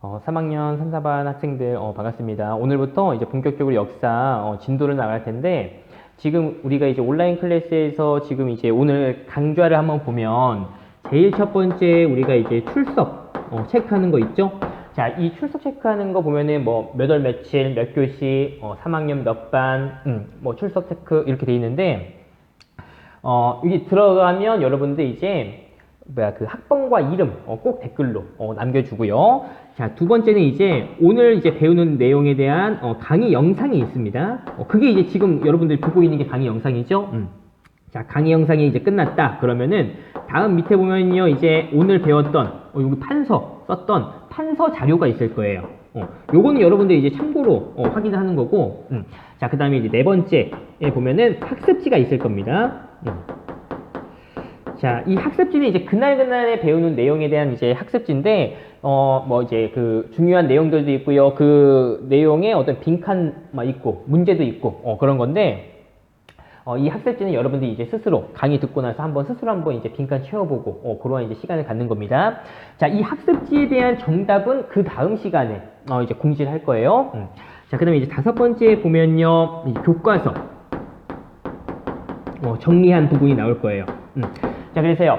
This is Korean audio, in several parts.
3학년 3, 4반 학생들 반갑습니다. 오늘부터 이제 본격적으로 역사 진도를 나갈 텐데 지금 우리가 이제 온라인 클래스에서 지금 이제 오늘 강좌를 한번 보면 제일 첫 번째 우리가 이제 출석 체크하는 거 있죠? 자, 이 출석 체크하는 거 보면은 뭐 몇 월 며칠 몇 교시 3학년 몇 반 뭐 출석 체크 이렇게 돼 있는데 여기 들어가면 여러분들 이제 그 학번과 이름 꼭 댓글로 남겨주고요. 자, 두 번째는 이제 오늘 이제 배우는 내용에 대한 강의 영상이 있습니다. 그게 이제 지금 여러분들이 보고 있는 게 강의 영상이죠. 자, 강의 영상이 이제 끝났다. 그러면은 다음 밑에 보면요, 이제 오늘 배웠던 여기 판서 썼던 판서 자료가 있을 거예요. 요거는 여러분들이 이제 참고로 확인을 하는 거고. 자, 그 다음에 이제 네 번째에 보면은 학습지가 있을 겁니다. 자, 이 학습지는 이제 그날그날에 배우는 내용에 대한 이제 학습지인데, 뭐 이제 그 중요한 내용들도 있고요. 그 내용에 어떤 빈칸만 있고, 문제도 있고, 그런 건데, 이 학습지는 여러분들이 이제 스스로 강의 듣고 나서 스스로 한번 이제 빈칸 채워보고, 그러한 이제 시간을 갖는 겁니다. 자, 이 학습지에 대한 정답은 그 다음 시간에, 이제 공지를 할 거예요. 자, 그 다음에 이제 다섯 번째 보면요, 이 교과서, 정리한 부분이 나올 거예요. 자, 그래서요,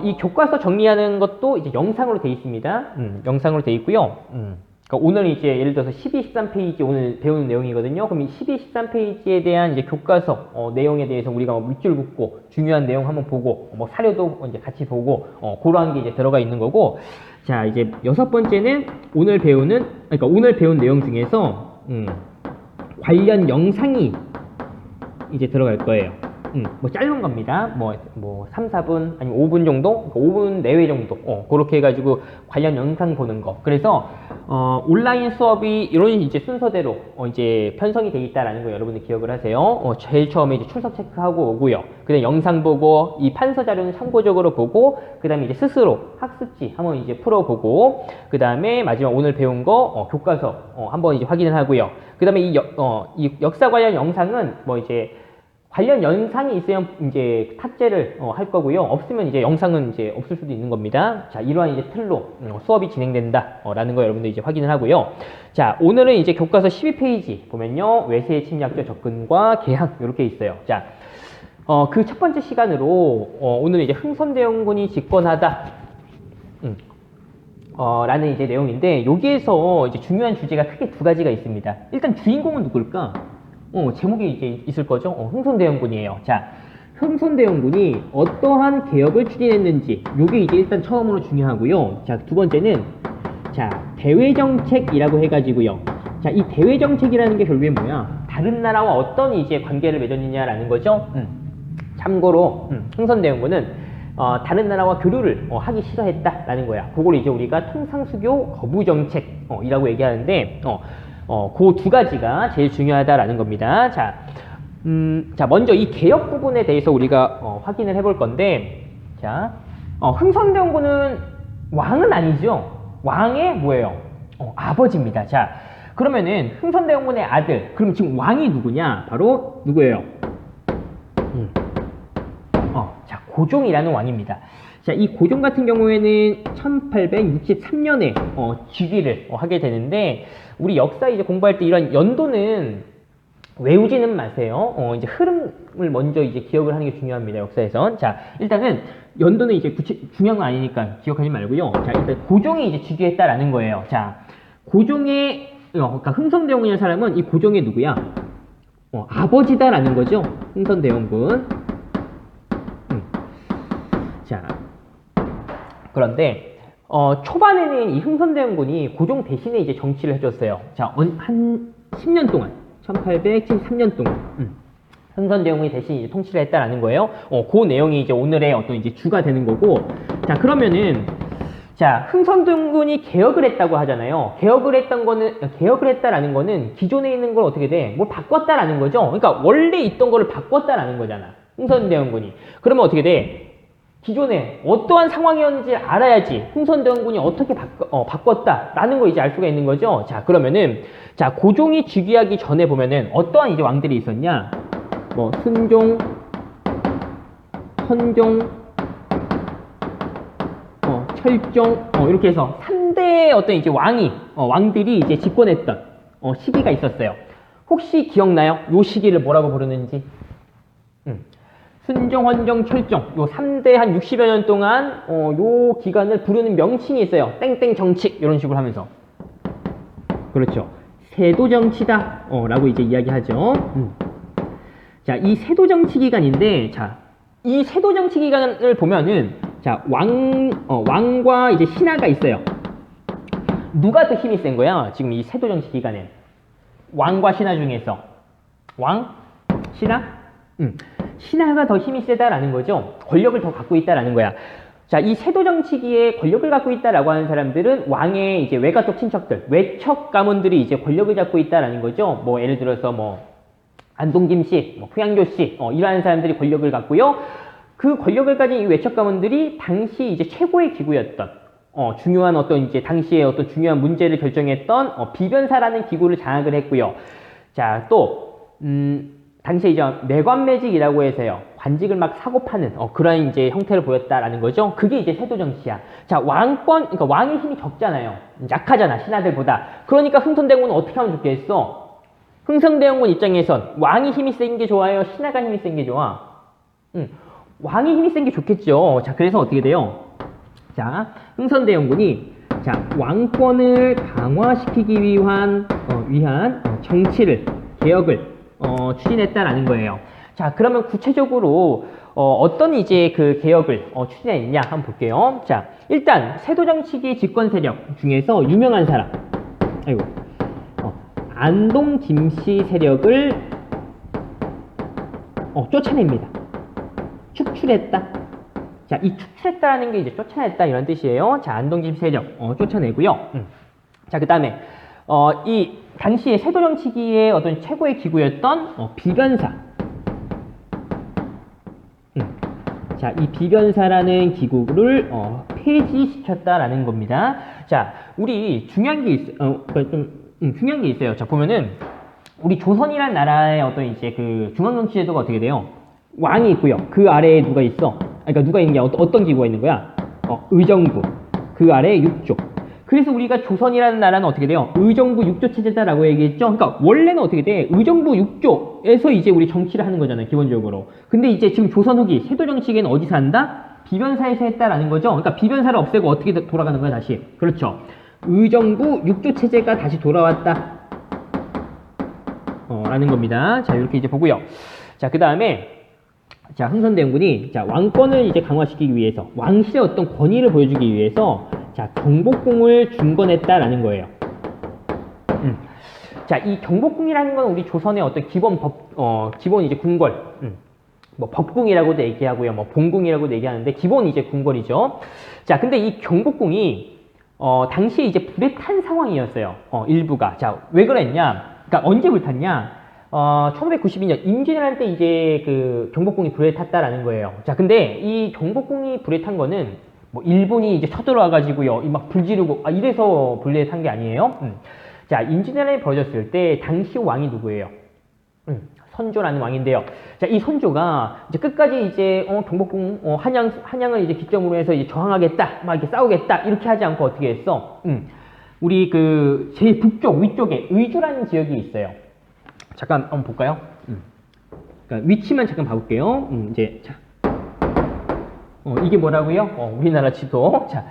이 교과서 정리하는 것도 이제 영상으로 되어 있습니다. 영상으로 되어 있고요. 그러니까 오늘 이제 예를 들어서 12, 13페이지 오늘 배우는 내용이거든요. 그럼 이 12, 13페이지에 대한 이제 교과서 내용에 대해서 우리가 밑줄 긋고 중요한 내용 한번 보고 뭐 사료도 이제 같이 보고 그러한 게 이제 들어가 있는 거고. 자, 이제 여섯 번째는 오늘 배운 내용 중에서 관련 영상이 이제 들어갈 거예요. 뭐 짧은 겁니다. 뭐 3, 4분 아니면 5분 정도? 5분 내외 정도. 그렇게 해가지고 관련 영상 보는 거. 그래서 온라인 수업이 이런 이제 순서대로 이제 편성이 돼 있다라는 거 여러분들 기억을 하세요. 제일 처음에 이제 출석 체크하고 오고요. 그다음에 영상 보고 이 판서 자료는 참고적으로 보고 그다음에 이제 스스로 학습지 한번 이제 풀어보고 그다음에 마지막 오늘 배운 거 교과서 한번 이제 확인을 하고요. 그다음에 이 역사 관련 영상은 뭐 이제 관련 영상이 있으면 이제 탑재를 할 거고요. 없으면 이제 영상은 이제 없을 수도 있는 겁니다. 자, 이러한 이제 틀로 수업이 진행된다 라는 거 여러분들 이제 확인을 하고요. 자, 오늘은 이제 교과서 12페이지 보면요. 외세의 침략적 접근과 개항 이렇게 있어요. 자, 그 첫 번째 시간으로 오늘은 이제 흥선대원군이 집권하다 라는 이제 내용인데 여기에서 이제 중요한 주제가 크게 두 가지가 있습니다. 일단 주인공은 누굴까? 제목이 이제 있을 거죠. 흥선대원군이에요. 자, 흥선대원군이 어떠한 개혁을 추진했는지, 요게 이제 일단 처음으로 중요하고요. 자, 두 번째는, 자, 대외정책이라고 해가지고요. 자, 이 대외정책이라는 게 결국엔 뭐야? 다른 나라와 어떤 이제 관계를 맺었느냐라는 거죠. 참고로, 흥선대원군은, 다른 나라와 교류를 하기 싫어했다라는 거야. 그걸 이제 우리가 통상수교 거부정책이라고 얘기하는데, 그 두 가지가 제일 중요하다라는 겁니다. 자, 자, 먼저 이 개혁 부분에 대해서 우리가 확인을 해볼 건데, 자, 흥선대원군은 왕은 아니죠. 왕의 뭐예요? 아버지입니다. 자, 그러면은 흥선대원군의 아들, 그럼 지금 왕이 누구냐? 바로 누구예요? 자, 고종이라는 왕입니다. 자, 이 고종 같은 경우에는 1863년에 즉위를 하게 되는데 우리 역사 이제 공부할 때 이런 연도는 외우지는 마세요. 이제 흐름을 먼저 이제 기억을 하는 게 중요합니다. 역사에선. 자, 일단은 연도는 이제 중요한 건 아니니까 기억하지 말고요. 자, 일단 고종이 이제 즉위했다라는 거예요. 자, 고종의 그러니까 흥선대원군이라는 사람은 이 고종의 누구야? 아버지다라는 거죠. 흥선대원군. 자, 그런데 초반에는 이 흥선대원군이 고종 대신에 이제 정치를 해줬어요. 자, 한 10년 동안, 1873년 동안 흥선대원군이 대신 이제 통치를 했다라는 거예요. 그 내용이 이제 오늘의 어떤 이제 주가 되는 거고, 자, 그러면은 자, 흥선대원군이 개혁을 했다고 하잖아요. 개혁을 했다라는 거는 기존에 있는 걸 어떻게 돼? 뭘 바꿨다라는 거죠. 그러니까 원래 있던 거를 바꿨다라는 거잖아. 흥선대원군이. 그러면 어떻게 돼? 기존에 어떠한 상황이었는지 알아야지 흥선대원군이 어떻게 바꿨다라는 걸 이제 알 수가 있는 거죠. 자, 그러면은 자, 고종이 즉위하기 전에 보면은 어떠한 이제 왕들이 있었냐? 뭐 순종, 선종, 철종 이렇게 해서 3 3대의 어떤 이제 왕들이 이제 집권했던 시기가 있었어요. 혹시 기억나요? 요 시기를 뭐라고 부르는지? 순종, 헌정, 철종 요 3대 한 60여 년 동안 요 기간을 부르는 명칭이 있어요. 땡땡 정치 이런 식으로 하면서. 그렇죠. 세도 정치다 라고 이제 이야기하죠. 자, 이 세도 정치 기간인데, 자, 이 세도 정치 기간을 보면은, 자, 왕과 이제 신하가 있어요. 누가 더 힘이 센 거야? 지금 이 세도 정치 기간엔. 왕과 신하 중에서. 왕? 신하? 신하가 더 힘이 세다라는 거죠. 권력을 더 갖고 있다라는 거야. 자, 이 세도 정치기에 권력을 갖고 있다라고 하는 사람들은 왕의 이제 외가 쪽 친척들, 외척 가문들이 이제 권력을 잡고 있다라는 거죠. 뭐 예를 들어서 뭐 안동김 씨, 뭐 후양교 씨, 이러한 사람들이 권력을 갖고요. 그 권력을 가진 이 외척 가문들이 당시 이제 최고의 기구였던 중요한 어떤 이제 당시에 어떤 중요한 문제를 결정했던 비변사라는 기구를 장악을 했고요. 자, 또 당시에 이제 내관매직이라고 해서요. 관직을 막 사고 파는 그런 이제 형태를 보였다라는 거죠. 그게 이제 세도 정치야. 자, 그러니까 왕의 힘이 적잖아요. 약하잖아, 신하들보다. 그러니까 흥선대원군은 어떻게 하면 좋겠어? 흥선대원군 입장에선 왕이 힘이 센 게 좋아요? 신하가 힘이 센 게 좋아? 왕이 힘이 센 게 좋겠죠. 자, 그래서 어떻게 돼요? 자, 흥선대원군이 자, 왕권을 강화시키기 위한 정치를, 개혁을 추진했다라는 거예요. 자, 그러면 구체적으로 어떤 이제 그 개혁을 추진했냐 한번 볼게요. 자, 일단 세도 정치기 집권 세력 중에서 유명한 사람, 안동 김씨 세력을 쫓아냅니다. 축출했다. 자, 이 축출했다라는 게 이제 쫓아냈다 이런 뜻이에요. 자, 안동 김씨 세력 쫓아내고요. 자, 그 다음에 이 당시에 세도 정치기의 어떤 최고의 기구였던 비변사. 자, 이 비변사라는 기구를 폐지시켰다라는 겁니다. 자, 우리 중요한 게 중요한 게 있어요. 자, 보면은 우리 조선이란 나라의 어떤 이제 그 중앙정치 제도가 어떻게 돼요? 왕이 있고요. 그 아래에 누가 있어? 그러니까 누가 있는 게 어떤 기구가 있는 거야? 의정부. 그 아래에 육조. 그래서 우리가 조선이라는 나라는 어떻게 돼요? 의정부 육조 체제다라고 얘기했죠? 그러니까 원래는 어떻게 돼? 의정부 육조에서 이제 우리 정치를 하는 거잖아요, 기본적으로. 근데 이제 지금 조선 후기 세도 정치계는 어디서 한다? 비변사에서 했다라는 거죠. 그러니까 비변사를 없애고 어떻게 돌아가는 거야, 다시? 그렇죠. 의정부 육조 체제가 다시 돌아왔다. 라는 겁니다. 자, 이렇게 이제 보고요. 자, 그 다음에 자, 흥선대원군이 자, 왕권을 이제 강화시키기 위해서 왕실의 어떤 권위를 보여주기 위해서 자, 경복궁을 중건했다라는 거예요. 자, 이 경복궁이라는 건 우리 조선의 어떤 기본 이제 궁궐, 뭐 법궁이라고도 얘기하고요, 뭐 본궁이라고도 얘기하는데 기본 이제 궁궐이죠. 자, 근데 이 경복궁이 당시에 이제 불에 탄 상황이었어요. 일부가. 자, 왜 그랬냐? 그러니까 언제 불탔냐? 1992년 임진왜란 때 이제 그 경복궁이 불에 탔다라는 거예요. 자, 근데 이 경복궁이 불에 탄 거는 뭐 일본이 이제 쳐들어와가지고요, 막 불 지르고 이래서 불에 탄 게 아니에요. 자, 임진왜란이 벌어졌을 때 당시 왕이 누구예요? 선조라는 왕인데요. 자, 이 선조가 이제 끝까지 이제 경복궁 한양을 이제 기점으로 해서 이제 저항하겠다, 막 이렇게 싸우겠다 이렇게 하지 않고 어떻게 했어? 우리 그 제일 북쪽 위쪽에 의주라는 지역이 있어요. 잠깐 한번 볼까요? 그러니까 위치만 잠깐 봐볼게요. 이제 자, 이게 뭐라고요? 우리나라 지도. 자,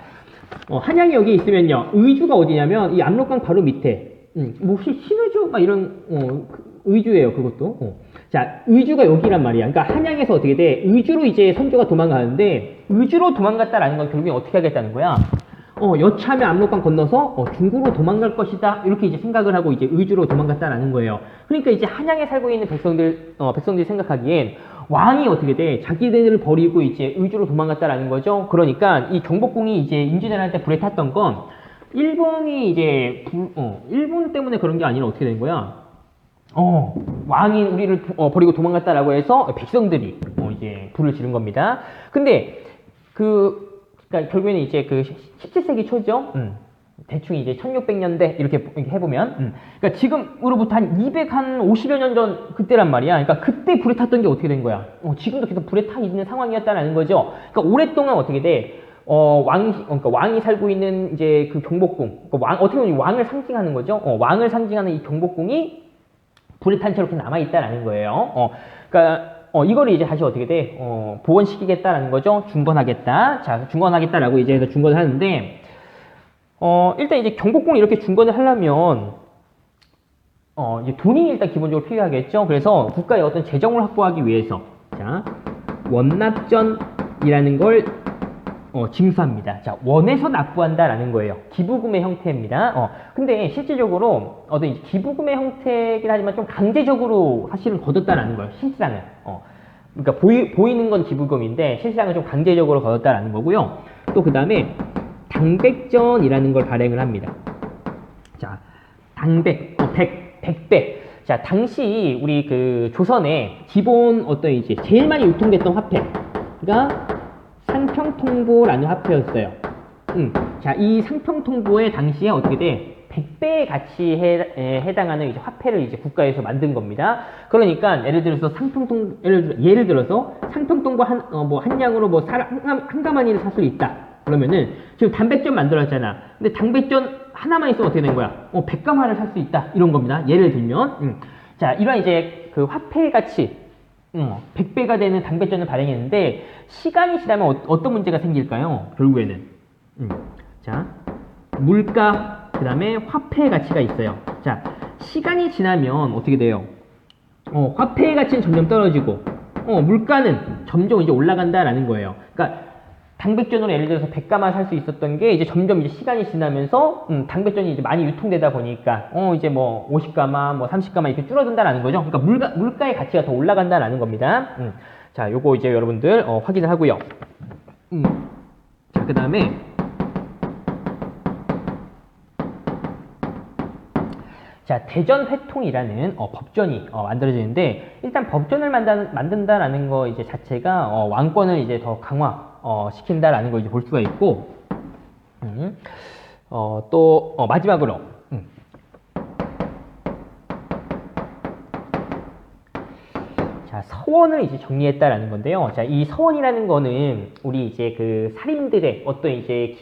한양이 여기 있으면요, 의주가 어디냐면 이 압록강 바로 밑에. 뭐 혹시 신의주 막 이런 의주예요, 그것도. 자, 의주가 여기란 말이야. 그러니까 한양에서 어떻게 돼? 의주로 이제 선조가 도망가는데 의주로 도망갔다라는 건 결국엔 어떻게 하겠다는 거야? 여차하면 압록강 건너서 중국으로 도망갈 것이다 이렇게 이제 생각을 하고 이제 의주로 도망갔다라는 거예요. 그러니까 이제 한양에 살고 있는 백성들이 생각하기엔 왕이 어떻게 돼? 자기들을 버리고 이제 의주로 도망갔다라는 거죠. 그러니까 이 경복궁이 이제 임진왜란 때 불에 탔던 건 일본이 이제 일본 때문에 그런 게 아니라 어떻게 된 거야? 왕이 우리를 버리고 도망갔다라고 해서 백성들이 이제 불을 지른 겁니다. 근데 그러니까 결국에는 이제 그 17세기 초죠. 대충 이제 1600년대 이렇게 해보면 그러니까 지금으로부터 한 250여 년 전 그때란 말이야. 그러니까 그때 불에 탔던 게 어떻게 된 거야? 지금도 계속 불에 타 있는 상황이었다는 거죠. 그러니까 오랫동안 어떻게 돼? 그러니까 왕이 살고 있는 이제 그 경복궁, 그러니까 어떻게 보면 왕을 상징하는 거죠. 왕을 상징하는 이 경복궁이 불에 탄 채 이렇게 남아있다라는 거예요. 그러니까, 이거를 이제 다시 어떻게 돼? 복원시키겠다라는 거죠. 중건하겠다. 자, 중건하겠다라고 이제 해서 중건을 하는데, 일단 이제 경복궁을 이렇게 중건을 하려면, 이제 돈이 일단 기본적으로 필요하겠죠. 그래서 국가의 어떤 재정을 확보하기 위해서, 자, 원납전이라는 걸 징수합니다. 자, 원에서 납부한다라는 거예요. 기부금의 형태입니다. 근데 실질적으로 어떤 기부금의 형태이긴 하지만 좀 강제적으로 사실은 거뒀다라는 거예요. 실상은. 그러니까 보이는 건 기부금인데 실상은 좀 강제적으로 거뒀다라는 거고요. 또 그 다음에 당백전이라는 걸 발행을 합니다. 자, 당백, 백배. 자, 당시 우리 그 조선에 기본 어떤 이제 제일 많이 유통됐던 화폐가 상평통보라는 화폐였어요. 자, 이 상평통보에 당시에 어떻게 돼? 100배의 가치에 해당하는 이제 화폐를 이제 국가에서 만든 겁니다. 그러니까 예를 들어서 예를 들어서 상평통보 한 양으로 뭐 한 가마니를 살 수 있다. 그러면은 지금 단백전 만들었잖아. 근데 단백전 하나만 있으면 어떻게 된 거야? 100가마를 살 수 있다. 이런 겁니다. 예를 들면 자, 이런 이제 그 화폐의 가치 100배가 되는 당백전을 발행했는데 시간이 지나면 어떤 문제가 생길까요? 결국에는 자, 물가 그 다음에 화폐의 가치가 있어요. 자, 시간이 지나면 어떻게 돼요? 화폐의 가치는 점점 떨어지고 물가는 점점 이제 올라간다라는 거예요. 그러니까 당백전으로 예를 들어서 100가마 살 수 있었던 게 이제 점점 이제 시간이 지나면서 당백전이 이제 많이 유통되다 보니까 이제 뭐 50가마, 뭐 30가마 이렇게 줄어든다라는 거죠. 그러니까 물가의 가치가 더 올라간다라는 겁니다. 자, 요거 이제 여러분들 확인을 하고요. 자, 그다음에 자, 대전회통이라는 법전이 만들어지는데 일단 법전을 만든다라는 거 이제 자체가 왕권을 이제 더 강화 시킨다라는 걸 이제 볼 수가 있고, 또 마지막으로 자, 서원을 이제 정리했다라는 건데요. 자, 이 서원이라는 거는 우리 이제 그 살인들의 어떤 이제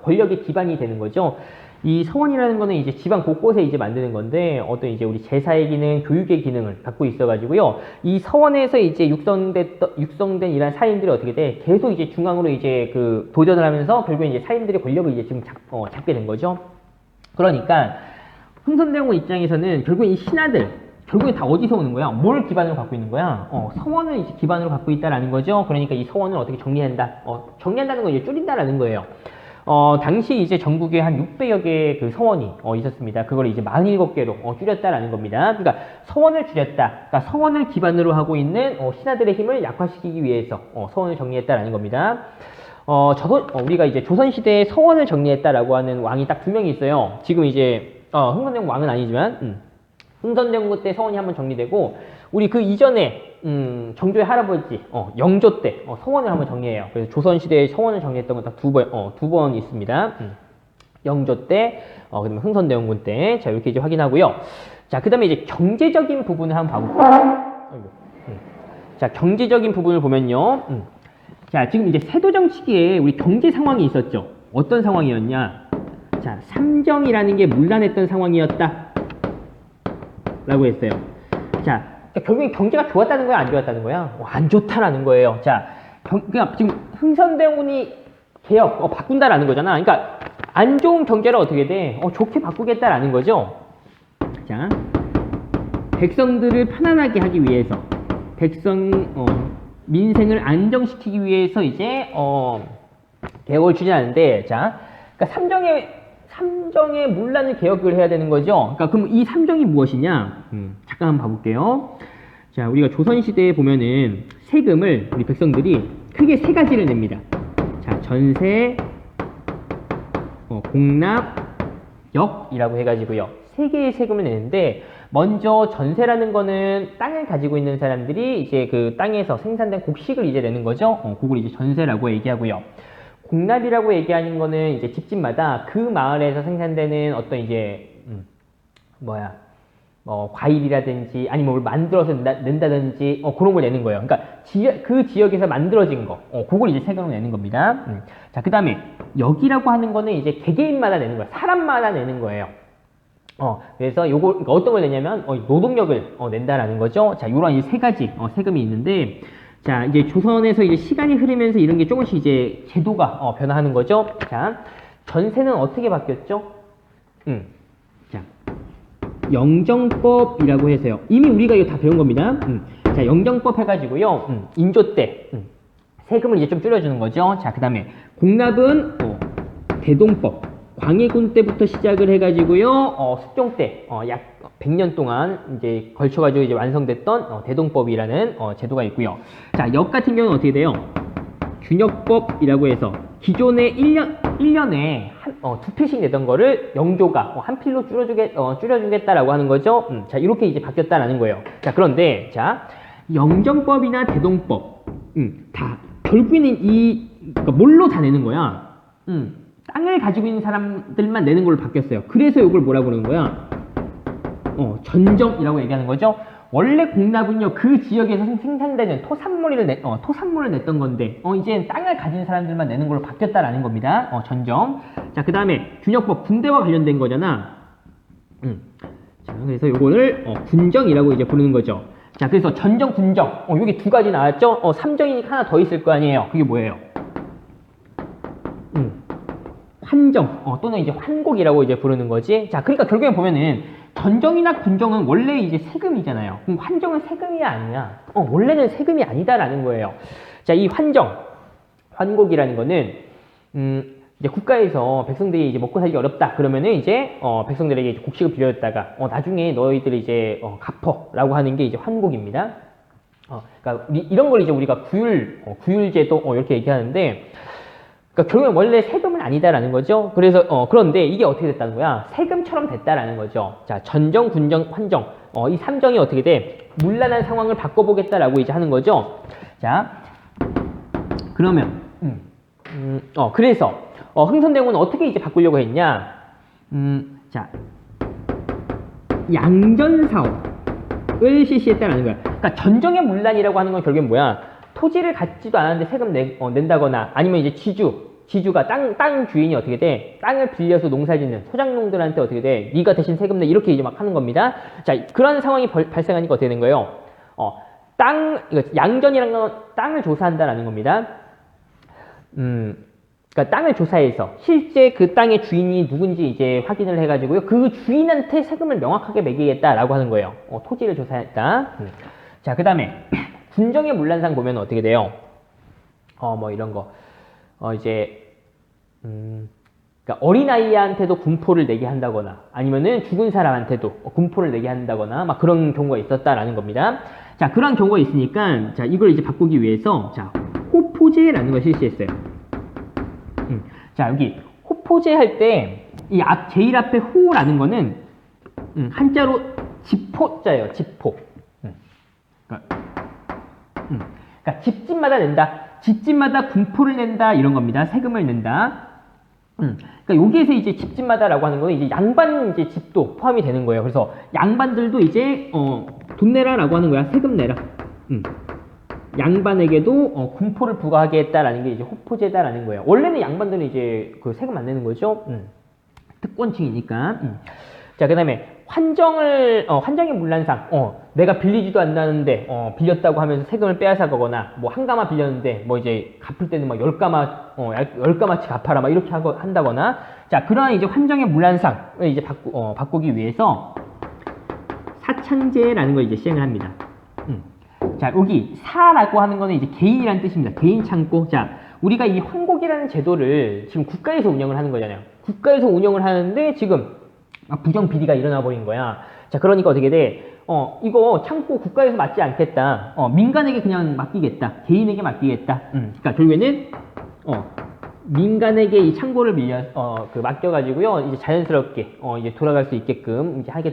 권력의 기반이 되는 거죠. 이 서원이라는 거는 이제 지방 곳곳에 이제 만드는 건데 어떤 이제 우리 제사의 기능, 교육의 기능을 갖고 있어가지고요. 이 서원에서 이제 육성된 이런 살인들이 어떻게 돼? 계속 이제 중앙으로 이제 그 도전을 하면서 결국에 이제 살인들의 권력을 이제 지금 잡게 된 거죠. 그러니까 흥선대원군 입장에서는 결국 이 신하들 결국에 다 어디서 오는 거야? 뭘 기반으로 갖고 있는 거야? 서원을 이제 기반으로 갖고 있다라는 거죠. 그러니까 이 서원을 어떻게 정리한다? 정리한다는 건 이제 줄인다라는 거예요. 당시 이제 전국에 한 600여 개의 그 서원이 있었습니다. 그걸 이제 47개로 줄였다라는 겁니다. 그러니까 서원을 줄였다. 그러니까 서원을 기반으로 하고 있는 신하들의 힘을 약화시키기 위해서 서원을 정리했다라는 겁니다. 우리가 이제 조선시대에 서원을 정리했다라고 하는 왕이 딱 2명이 있어요. 지금 이제 흥선대원 왕은 아니지만 흥선대원군 때 서원이 한번 정리되고 우리 그 이전에 정조의 할아버지 영조 때 서원을 한번 정리해요. 그래서 조선시대에 서원을 정리했던 건 딱 두 번 있습니다. 영조 때, 그다음에 흥선대원군 때. 자, 이렇게 이제 확인하고요. 자, 그다음에 이제 경제적인 부분을 한번 봐볼게요. 자, 경제적인 부분을 보면요. 자, 지금 이제 세도정 시기에 우리 경제 상황이 있었죠. 어떤 상황이었냐? 자, 삼정이라는 게 문란했던 상황이었다. 라고 했어요. 자, 그러니까 결국엔 경제가 좋았다는 거야, 안 좋았다는 거야? 안 좋다라는 거예요. 자, 그러니까 지금 흥선대원군이 바꾼다라는 거잖아. 그러니까 안 좋은 경제를 어떻게 돼? 좋게 바꾸겠다라는 거죠. 자, 백성들을 편안하게 하기 위해서, 민생을 안정시키기 위해서 이제 개혁을 추진하는데, 자, 그러니까 삼정의 문란을 개혁을 해야 되는 거죠. 그러니까 그럼 이 삼정이 무엇이냐? 잠깐 한번 봐볼게요. 자, 우리가 조선시대에 보면은 세금을 우리 백성들이 크게 3가지를 냅니다. 자, 전세, 공납, 역이라고 해가지고요. 3개의 세금을 내는데 먼저 전세라는 거는 땅을 가지고 있는 사람들이 이제 그 땅에서 생산된 곡식을 이제 내는 거죠. 그걸 이제 전세라고 얘기하고요. 공납이라고 얘기하는 거는 이제 집집마다 그 마을에서 생산되는 어떤 이제 과일이라든지 아니면 뭘 만들어서 낸다든지 그런 걸 내는 거예요. 그러니까 그 지역에서 만들어진 거, 그걸 이제 세금으로 내는 겁니다. 자, 그 다음에 여기라고 하는 거는 이제 개개인마다 내는 거예요. 사람마다 내는 거예요. 그래서 요거 그러니까 어떤 걸 내냐면 노동력을 낸다라는 거죠. 자, 요런 이제 세 가지 세금이 있는데, 자, 이제 조선에서 이제 시간이 흐르면서 이런 게 조금씩 이제 제도가 변화하는 거죠. 자, 전세는 어떻게 바뀌었죠? 자, 영정법이라고 해서요. 이미 우리가 이거 다 배운 겁니다. 자, 영정법 해가지고요. 인조 때 세금을 이제 좀 줄여주는 거죠. 자, 그 다음에 공납은 대동법. 광해군 때부터 시작을 해가지고요. 숙종 때 약 100년 동안 이제 걸쳐가지고 이제 완성됐던 대동법이라는 제도가 있고요. 자, 역 같은 경우는 어떻게 돼요? 균역법이라고 해서 기존에 1년에 두 필씩 내던 거를 영조가 한 필로 줄여주겠다라고 하는 거죠. 자, 이렇게 이제 바뀌었다라는 거예요. 자, 그런데 자, 영정법이나 대동법 다 결국에는 그러니까 뭘로 다 내는 거야? 땅을 가지고 있는 사람들만 내는 걸로 바뀌었어요. 그래서 이걸 뭐라고 그러는 거야? 전정이라고 얘기하는 거죠. 원래 공납은요, 그 지역에서 생산되는 토산물을 냈던 건데, 이제 땅을 가진 사람들만 내는 걸로 바뀌었다라는 겁니다. 전정. 자, 그 다음에 균역법, 군대와 관련된 거잖아. 자, 그래서 요거를 군정이라고 이제 부르는 거죠. 자, 그래서 전정, 군정. 여기 두 가지 나왔죠? 삼정이니까 하나 더 있을 거 아니에요. 그게 뭐예요? 환정, 또는 이제 환곡이라고 이제 부르는 거지. 자, 그러니까 결국에 보면은 전정이나 군정은 원래 이제 세금이잖아요. 그럼 환정은 세금이 아니야. 원래는 세금이 아니다라는 거예요. 자, 이 환정, 환곡이라는 거는 이제 국가에서 백성들이 이제 먹고 살기 어렵다 그러면은 이제 백성들에게 이제 곡식을 빌려줬다가 나중에 너희들이 이제 갚어라고 하는 게 이제 환곡입니다. 그러니까 이런 걸 이제 우리가 구율제도 이렇게 얘기하는데. 그러니까 결국엔 원래 세금은 아니다라는 거죠. 그래서 그런데 이게 어떻게 됐다는 거야? 세금처럼 됐다라는 거죠. 자, 전정, 군정, 환정. 이 삼정이 어떻게 돼? 문란한 상황을 바꿔보겠다라고 이제 하는 거죠. 자, 그러면 그래서 흥선대원은 어떻게 이제 바꾸려고 했냐? 자, 양전사업을 실시했다라는 거야. 그러니까 전정의 문란이라고 하는 건 결국엔 뭐야? 토지를 갖지도 않았는데 세금 낸다거나 아니면 이제 지주가 땅 주인이 어떻게 돼? 땅을 빌려서 농사짓는 소작농들한테 어떻게 돼? 네가 대신 세금 내 이렇게 이제 막 하는 겁니다. 자, 그런 상황이 발생하니까 어떻게 된 거예요? 양전이라는 건 땅을 조사한다라는 겁니다. 그러니까 땅을 조사해서 실제 그 땅의 주인이 누군지 이제 확인을 해가지고요. 그 주인한테 세금을 명확하게 매기겠다라고 하는 거예요. 토지를 조사했다. 자, 그 다음에 군정의 문란상 보면 어떻게 돼요? 뭐 이런 거. 그러니까 어린아이한테도 군포를 내게 한다거나 아니면은 죽은 사람한테도 군포를 내게 한다거나 막 그런 경우가 있었다라는 겁니다. 자, 그런 경우가 있으니까 자, 이걸 이제 바꾸기 위해서 자, 호포제라는 걸 실시했어요. 자, 여기 호포제 할 때 이 제일 앞에 호라는 거는 한자로 지포자예요. 지포. 그러니까 집집마다 낸다. 집집마다 군포를 낸다 이런 겁니다. 세금을 낸다. 그러니까 여기에서 이제 집집마다라고 하는 거는 이제 양반 이제 집도 포함이 되는 거예요. 그래서 양반들도 이제 돈 내라라고 하는 거야. 세금 내라. 양반에게도 군포를 부과하겠다라는 게 이제 호포제다라는 거예요. 원래는 양반들은 이제 그 세금 안 내는 거죠. 특권층이니까. 자, 그다음에 환정의 문란상. 내가 빌리지도 않았는데 빌렸다고 하면서 세금을 빼앗아가거나 뭐 한 가마 빌렸는데 뭐 이제 갚을 때는 막 10가마치 갚아라 막 이렇게 한다거나. 자, 그러한 이제 환정의 문란상을 이제 바꾸기 위해서 사창제라는 걸 이제 시행을 합니다. 자, 여기 사라고 하는 거는 이제 개인이라는 뜻입니다. 개인 창고. 자, 우리가 이 환곡이라는 제도를 지금 국가에서 운영을 하는 거잖아요. 국가에서 운영을 하는데 지금 부정 비리가 일어나 버린 거야. 자, 그러니까 어떻게 돼? 이거 창고 국가에서 맡지 않겠다. 민간에게 그냥 맡기겠다. 개인에게 맡기겠다. 그러니까 결국에는 민간에게 이 창고를 맡겨가지고요, 이제 자연스럽게, 이제 돌아갈 수 있게끔, 이제 하게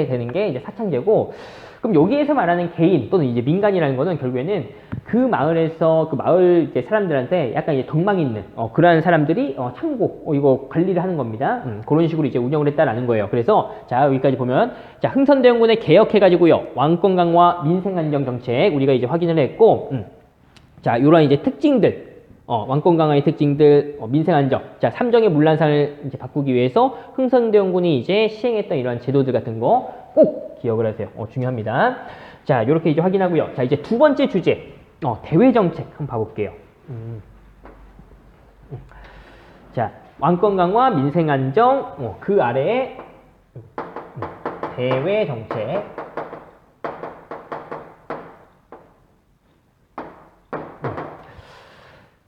되는 게 이제 사창제고, 그럼 여기에서 말하는 개인 또는 이제 민간이라는 거는 결국에는 그 마을에서, 그 마을 이제 사람들한테 약간 이제 덕망 있는, 그러한 사람들이, 창고, 이거 관리를 하는 겁니다. 그런 식으로 이제 운영을 했다라는 거예요. 그래서, 자, 여기까지 보면, 자, 흥선대원군에 개혁해가지고요, 왕권 강화, 민생 안정 정책, 우리가 이제 확인을 했고, 자, 요런 이제 특징들, 왕권 강화의 특징들, 민생 안정. 자, 삼정의 문란상을 이제 바꾸기 위해서 흥선대원군이 이제 시행했던 이러한 제도들 같은 거 꼭 기억을 하세요. 중요합니다. 자, 요렇게 이제 확인하고요. 자, 이제 두 번째 주제, 대외 정책 한번 봐볼게요. 자, 왕권 강화, 민생 안정, 그 아래에 대외 정책.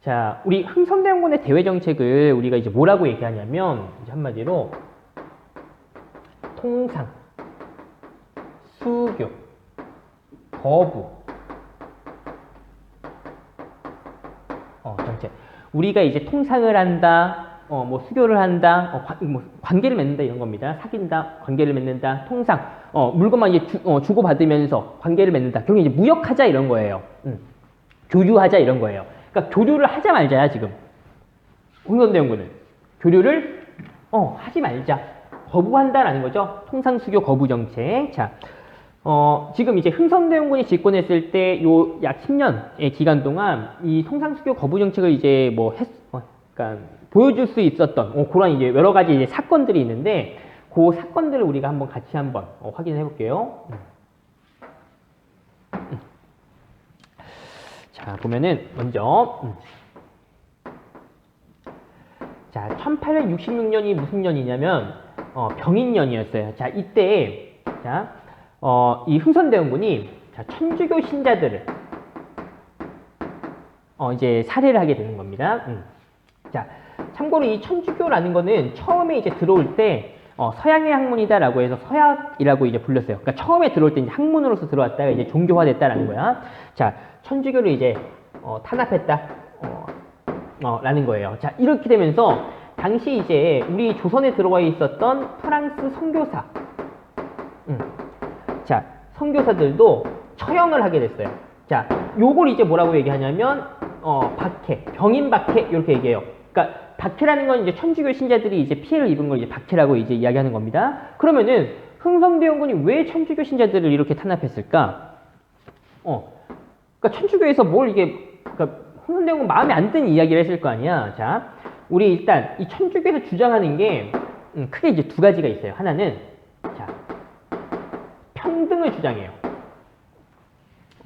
자, 우리 흥선대원군의 대외 정책을 우리가 이제 뭐라고 얘기하냐면, 이제 한마디로 통상, 수교, 거부, 정책. 우리가 이제 통상을 한다, 뭐 수교를 한다, 관계를 맺는다 이런 겁니다. 사귄다, 관계를 맺는다, 통상, 물건만 이제 주고받으면서 관계를 맺는다. 결국 이제 무역하자 이런 거예요. 교류하자 이런 거예요. 그러니까 교류를 하자 말자야 지금. 흥선대원군은 교류를 하지 말자, 거부한다라는 거죠. 통상수교 거부 정책. 자, 지금 이제 흥선대원군이 집권했을 때 요 약 10년의 기간 동안 이 통상수교 거부 정책을 이제 그러니까 보여줄 수 있었던 그런 이제 여러 가지 이제 사건들이 있는데 그 사건들을 우리가 한번 같이 한번 확인해 볼게요. 자, 보면은 먼저 자, 1866년이 무슨 년이냐면 병인년이었어요. 자, 이때 자, 이 흥선대원군이 자, 천주교 신자들을 이제 살해를 하게 되는 겁니다. 자, 참고로 이 천주교라는 거는 처음에 이제 들어올 때 서양의 학문이다라고 해서 서약이라고 이제 불렸어요. 그러니까 처음에 들어올 때 이제 학문으로서 들어왔다가 이제 종교화됐다라는 거야. 자, 천주교를 이제 탄압했다 라는 거예요. 자, 이렇게 되면서 당시 이제 우리 조선에 들어와 있었던 프랑스 선교사 자, 선교사들도 처형을 하게 됐어요. 자, 요걸 이제 뭐라고 얘기하냐면 박해, 병인 박해 이렇게 얘기해요. 그러니까 박해라는 건 이제 천주교 신자들이 이제 피해를 입은 걸 이제 박해라고 이제 이야기하는 겁니다. 그러면은 흥선대원군이 왜 천주교 신자들을 이렇게 탄압했을까? 그러니까 천주교에서 뭘 이게 그러니까 흥선대원군 마음에 안 드는 이야기를 했을 거 아니야. 자, 우리 일단 이 천주교에서 주장하는 게 크게 이제 두 가지가 있어요. 하나는 자, 평등을 주장해요.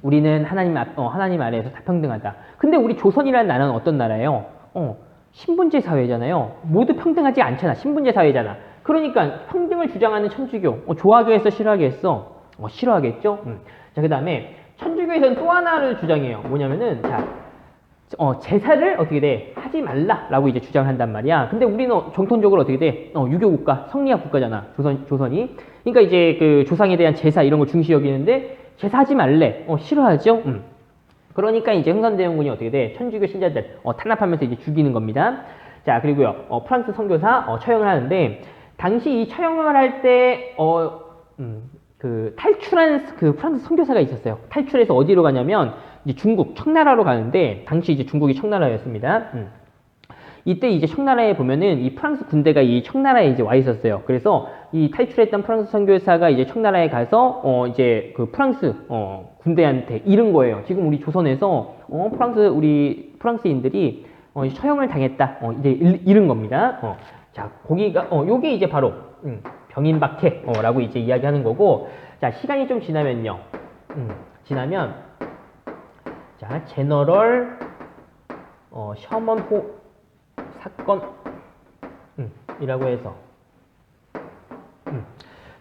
우리는 하나님 아래에서 다 평등하다. 근데 우리 조선이라는 나라는 어떤 나라예요? 신분제 사회잖아요. 모두 평등하지 않잖아. 신분제 사회잖아. 그러니까 평등을 주장하는 천주교 좋아하겠어? 싫어하겠어? 싫어하겠죠? 자, 그 다음에 천주교에서는 또 하나를 주장해요. 뭐냐면은 자, 제사를 어떻게 돼? 하지 말라라고 이제 주장한단 말이야. 근데 우리는 정통적으로 어떻게 돼? 유교국가, 성리학 국가잖아. 조선이. 그러니까 이제 그 조상에 대한 제사 이런 걸 중시 여기는데 제사하지 말래. 싫어하죠? 그러니까 이제 흥선대원군이 어떻게 돼? 천주교 신자들 탄압하면서 이제 죽이는 겁니다. 자, 그리고요. 프랑스 선교사 처형을 하는데 당시 이 처형을 할 때 그 탈출한 그 프랑스 선교사가 있었어요. 탈출해서 어디로 가냐면 이제 중국 청나라로 가는데 당시 이제 중국이 청나라였습니다. 이때 이제 청나라에 보면은 이 프랑스 군대가 이 청나라에 이제 와 있었어요. 그래서 이 탈출했던 프랑스 선교사가 이제 청나라에 가서 이제 그 프랑스 군대한테 잃은 거예요. 지금 우리 조선에서 우리 프랑스인들이 처형을 당했다. 이제 잃은 겁니다. 자, 거기가 요게 이제 바로 병인박해라고 이제 이야기하는 거고. 자, 시간이 좀 지나면요. 지나면 자, 제너럴 셔먼호 사건 이라고 해서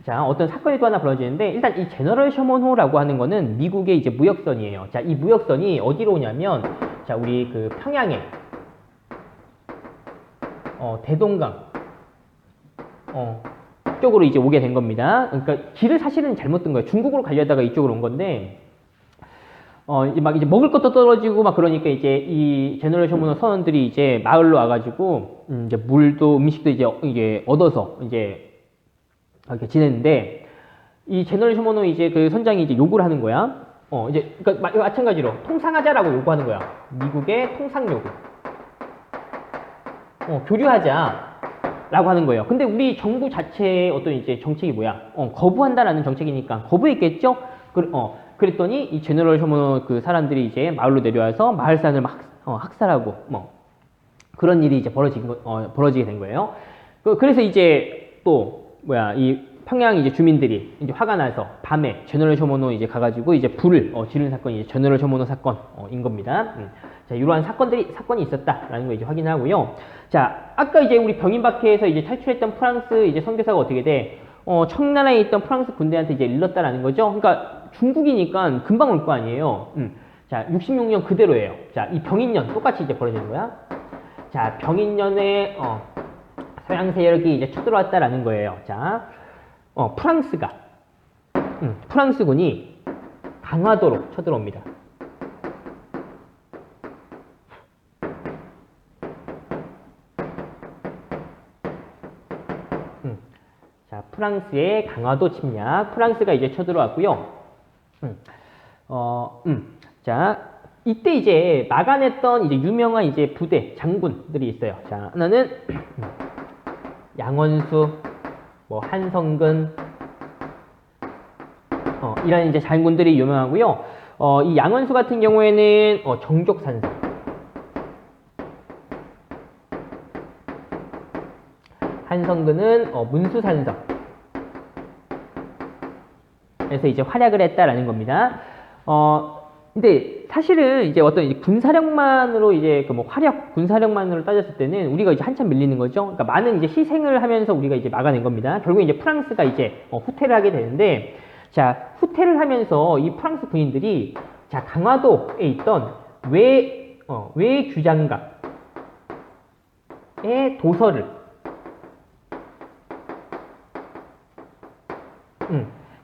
자, 어떤 사건이 또 하나 벌어지는데 일단 이 제너럴 셔먼호라고 하는 거는 미국의 이제 무역선이에요. 자, 이 무역선이 어디로 오냐면 자, 우리 그 평양에 대동강 이쪽으로 이제 오게 된 겁니다. 그러니까 길을 사실은 잘못 든 거예요. 중국으로 가려다가 이쪽으로 온 건데 이제 막 이제 먹을 것도 떨어지고 막 그러니까 이제 이 제너럴 쇼모노 선원들이 이제 마을로 와가지고 이제 물도 음식도 이제 이게 얻어서 이제 이렇게 지냈는데 이 제너럴 쇼모노 이제 그 선장이 이제 요구를 하는 거야. 이제 그러니까 마찬가지로 통상하자라고 요구하는 거야. 미국의 통상 요구. 교류하자라고 하는 거예요. 근데 우리 정부 자체의 어떤 이제 정책이 뭐야? 거부한다라는 정책이니까 거부했겠죠? 그랬더니 이 제너럴 쇼모노 그 사람들이 이제 마을로 내려와서 마을 사람을 막 학살하고 뭐 그런 일이 이제 벌어지게 된 거예요. 그래서 이제 또 뭐야 이 평양 이제 주민들이 이제 화가 나서 밤에 제너럴 쇼모노 이제 가가지고 이제 불을 지른 사건이 이제 제너럴 쇼모노 사건인 겁니다. 자, 이러한 사건이 있었다라는 거 이제 확인하고요. 자, 아까 이제 우리 병인박해에서 이제 탈출했던 프랑스 이제 선교사가 어떻게 돼? 청나라에 있던 프랑스 군대한테 이제 일렀다라는 거죠. 그러니까 중국이니까 금방 올 거 아니에요. 자, 66년 그대로예요. 자, 이 병인년 똑같이 이제 벌어지는 거야. 자, 병인년에 서양 세력이 이제 쳐들어왔다라는 거예요. 자, 프랑스군이 강화도로 쳐들어옵니다. 자, 프랑스의 강화도 침략. 프랑스가 이제 쳐들어왔고요. 자, 이때 이제 막아냈던 이제 유명한 이제 부대 장군들이 있어요. 자, 하나는 양원수, 뭐 한성근, 이런 이제 장군들이 유명하고요. 이 양원수 같은 경우에는 정족산성, 한성근은 문수산성. 그래서 이제 활약을 했다라는 겁니다. 근데 사실은 이제 어떤 이제 군사력만으로 이제 그 뭐 군사력만으로 따졌을 때는 우리가 이제 한참 밀리는 거죠. 그러니까 많은 이제 희생을 하면서 우리가 이제 막아낸 겁니다. 결국 이제 프랑스가 이제 후퇴를 하게 되는데, 자, 후퇴를 하면서 이 프랑스 군인들이 자, 강화도에 있던 외규장각의 도서를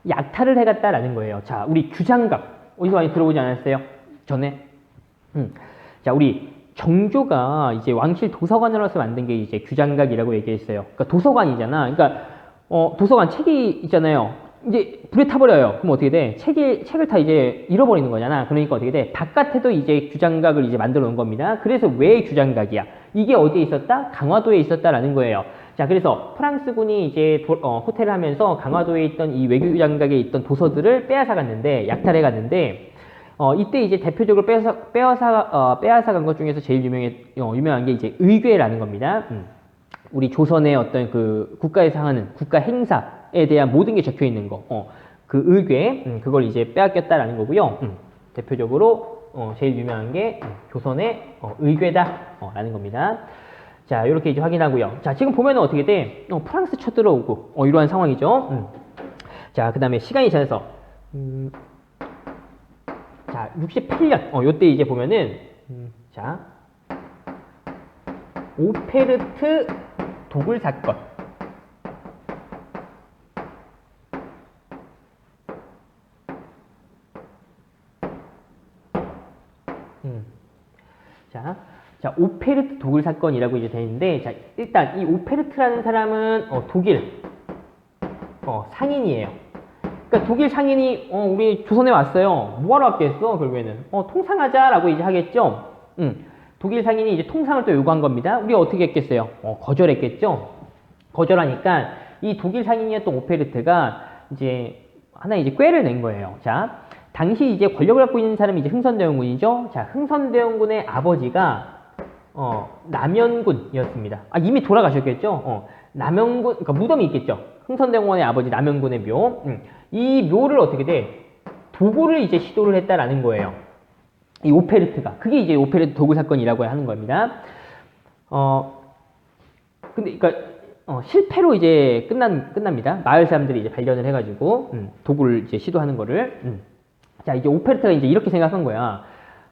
약탈을 해갔다라는 거예요. 자, 우리 규장각 어디서 많이 들어보지 않았어요? 전에? 자, 우리 정조가 이제 왕실 도서관으로서 만든 게 이제 규장각이라고 얘기했어요. 그러니까 도서관이잖아. 그러니까 도서관 책이 있잖아요. 이제 불에 타버려요. 그럼 어떻게 돼? 책을 다 이제 잃어버리는 거잖아. 그러니까 어떻게 돼? 바깥에도 이제 규장각을 이제 만들어 놓은 겁니다. 그래서 왜 규장각이야? 이게 어디에 있었다? 강화도에 있었다라는 거예요. 자, 그래서 프랑스군이 이제 호텔을 하면서 강화도에 있던 이 외교장각에 있던 도서들을 빼앗아 갔는데, 약탈해 갔는데, 이때 이제 대표적으로 빼앗아 간 것 중에서 제일 유명한 게 이제 의궤라는 겁니다. 우리 조선의 어떤 그 국가에서 하는 국가 행사에 대한 모든 게 적혀 있는 거, 그 의궤, 그걸 이제 빼앗겼다라는 거고요. 대표적으로 제일 유명한 게 조선의 의궤다라는 겁니다. 자, 이렇게 이제 확인하고요. 자, 지금 보면은 어떻게 돼? 프랑스 쳐들어오고, 이러한 상황이죠. 자, 그 다음에 시간이 지나서, 자, 68년, 요때 이제 보면은, 자, 오페르트 도굴 사건. 자, 오페르트 도굴 사건이라고 이제 되어 있는데, 자, 일단 이 오페르트라는 사람은 독일 상인이에요. 그러니까 독일 상인이 우리 조선에 왔어요. 뭐하러 왔겠어? 결국에는 통상하자라고 이제 하겠죠. 독일 상인이 이제 통상을 또 요구한 겁니다. 우리가 어떻게 했겠어요? 거절했겠죠. 거절하니까 이 독일 상인이었던 오페르트가 이제 하나 이제 꾀를 낸 거예요. 자, 당시 이제 권력을 갖고 있는 사람이 이제 흥선대원군이죠. 자, 흥선대원군의 아버지가 남연군이었습니다. 이미 돌아가셨겠죠. 남연군, 그러니까 무덤이 있겠죠. 흥선대원군의 아버지 남연군의 묘. 이 묘를 어떻게 돼? 도굴을 이제 시도를 했다라는 거예요. 이 오페르트가. 그게 이제 오페르트 도굴 사건이라고 하는 겁니다. 근데, 그러니까, 실패로 이제 끝납니다. 마을 사람들이 이제 발견을 해가지고, 도굴을 이제 시도하는 거를. 자, 이제 오페르트가 이제 이렇게 생각한 거야.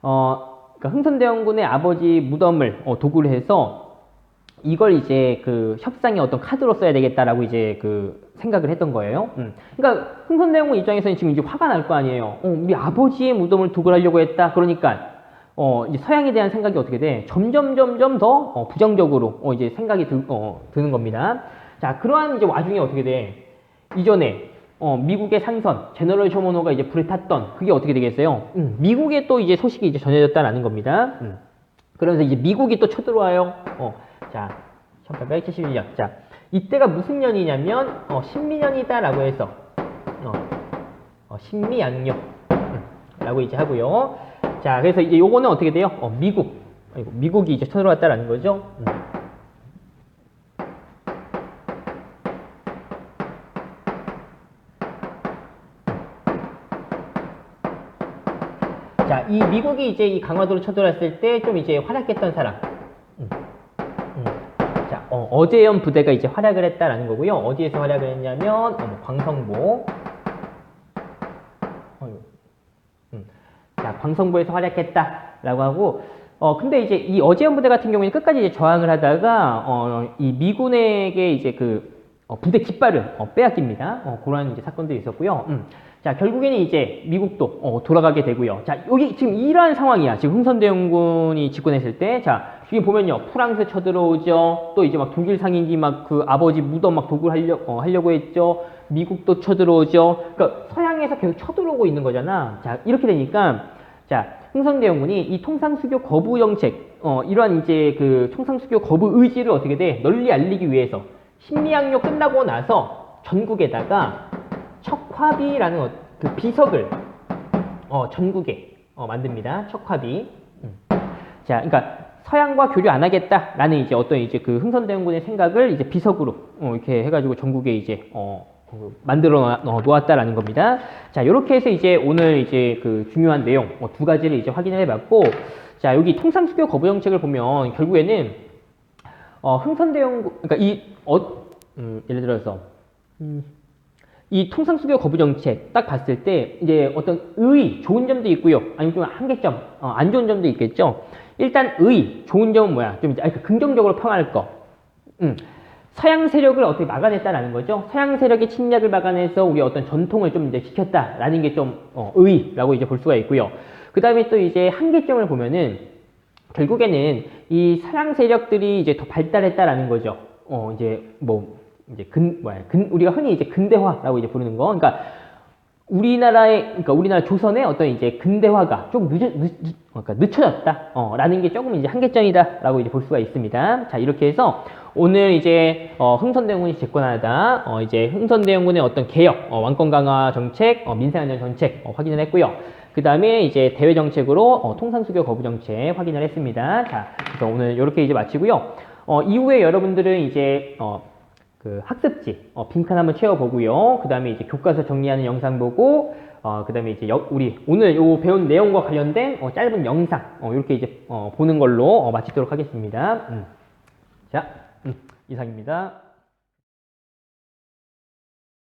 그러니까 흥선대원군의 아버지 무덤을 도굴을 해서 이걸 이제 그 협상의 어떤 카드로 써야 되겠다라고 이제 그 생각을 했던 거예요. 그러니까 흥선대원군 입장에서는 지금 이제 화가 날 거 아니에요. 우리 아버지의 무덤을 도굴하려고 했다. 그러니까 이제 서양에 대한 생각이 어떻게 돼? 점점 더 부정적으로 이제 생각이 드는 겁니다. 자, 그러한 이제 와중에 어떻게 돼? 이전에 미국의 상선 제너럴 쇼모노가 이제 불에 탔던 그게 어떻게 되겠어요? 미국에 또 이제 소식이 이제 전해졌다라는 겁니다. 그러면서 이제 미국이 또 쳐들어와요. 자, 1871년. 자, 이때가 무슨 년이냐면 신미년이다라고 해서 신미양력 라고 이제 하고요. 자, 그래서 이제 요거는 어떻게 돼요? 미국이 이제 쳐들어왔다라는 거죠. 자, 이 미국이 이제 이 강화도로 쳐들어왔을 때 좀 이제 활약했던 사람. 자, 어제연 부대가 이제 활약을 했다라는 거고요. 어디에서 활약을 했냐면, 광성보. 자, 광성보에서 활약했다라고 하고, 근데 이제 이 어제연 부대 같은 경우에는 끝까지 이제 저항을 하다가, 이 미군에게 이제 그, 부대 깃발을 빼앗깁니다. 그런 이제 사건도 있었고요. 자, 결국에는 이제 미국도 돌아가게 되고요. 자, 여기 지금 이러한 상황이야. 지금 흥선대원군이 집권했을 때, 자, 여기 보면요, 프랑스 쳐들어오죠. 또 이제 막 독일 상인기 막 그 아버지 무덤 막 하려고 했죠. 미국도 쳐들어오죠. 그러니까 서양에서 계속 쳐들어오고 있는 거잖아. 자, 이렇게 되니까, 자, 흥선대원군이 이 통상수교 거부 정책, 이러한 이제 그 통상수교 거부 의지를 어떻게 돼? 널리 알리기 위해서 신미양력 끝나고 나서 전국에다가 척화비라는 그 비석을 전국에 만듭니다. 척화비. 자, 그러니까 서양과 교류 안 하겠다라는 이제 어떤 이제 그 흥선대원군의 생각을 이제 비석으로 이렇게 해가지고 전국에 이제 만들어 놓았다라는 겁니다. 자, 이렇게 해서 이제 오늘 이제 그 중요한 내용 두 가지를 이제 확인을 해봤고, 자, 여기 통상수교 거부 정책을 보면 결국에는 흥선대원군, 그러니까 예를 들어서 이 통상수교 거부 정책 딱 봤을 때 이제 어떤 좋은 점도 있고요. 아니면 좀 한계점, 안 좋은 점도 있겠죠. 일단 좋은 점은 뭐야? 좀 이제 긍정적으로 평할 거. 서양 세력을 어떻게 막아냈다라는 거죠. 서양 세력의 침략을 막아내서 우리 어떤 전통을 좀 이제 지켰다라는 게 좀 의라고 이제 볼 수가 있고요. 그 다음에 또 이제 한계점을 보면은 결국에는 이 서양 세력들이 이제 더 발달했다라는 거죠. 이제 우리가 흔히 이제 근대화라고 이제 부르는 거. 그러니까 우리나라 조선의 어떤 이제 근대화가 조금 그러니까 늦춰졌다. 라는 게 조금 이제 한계점이다라고 이제 볼 수가 있습니다. 자, 이렇게 해서 오늘 이제 흥선대원군이 집권하다 이제 흥선대원군의 어떤 개혁, 왕권 강화 정책, 민생안전 정책 확인을 했고요. 그 다음에 이제 대외 정책으로 통상수교 거부 정책 확인을 했습니다. 자, 그래서 오늘 이렇게 이제 마치고요. 이후에 여러분들은 이제 그 학습지 빈칸 한번 채워보고요. 그 다음에 이제 교과서 정리하는 영상 보고 그 다음에 이제 우리 오늘 요 배운 내용과 관련된 짧은 영상 이렇게 이제 보는 걸로 마치도록 하겠습니다. 자, 이상입니다.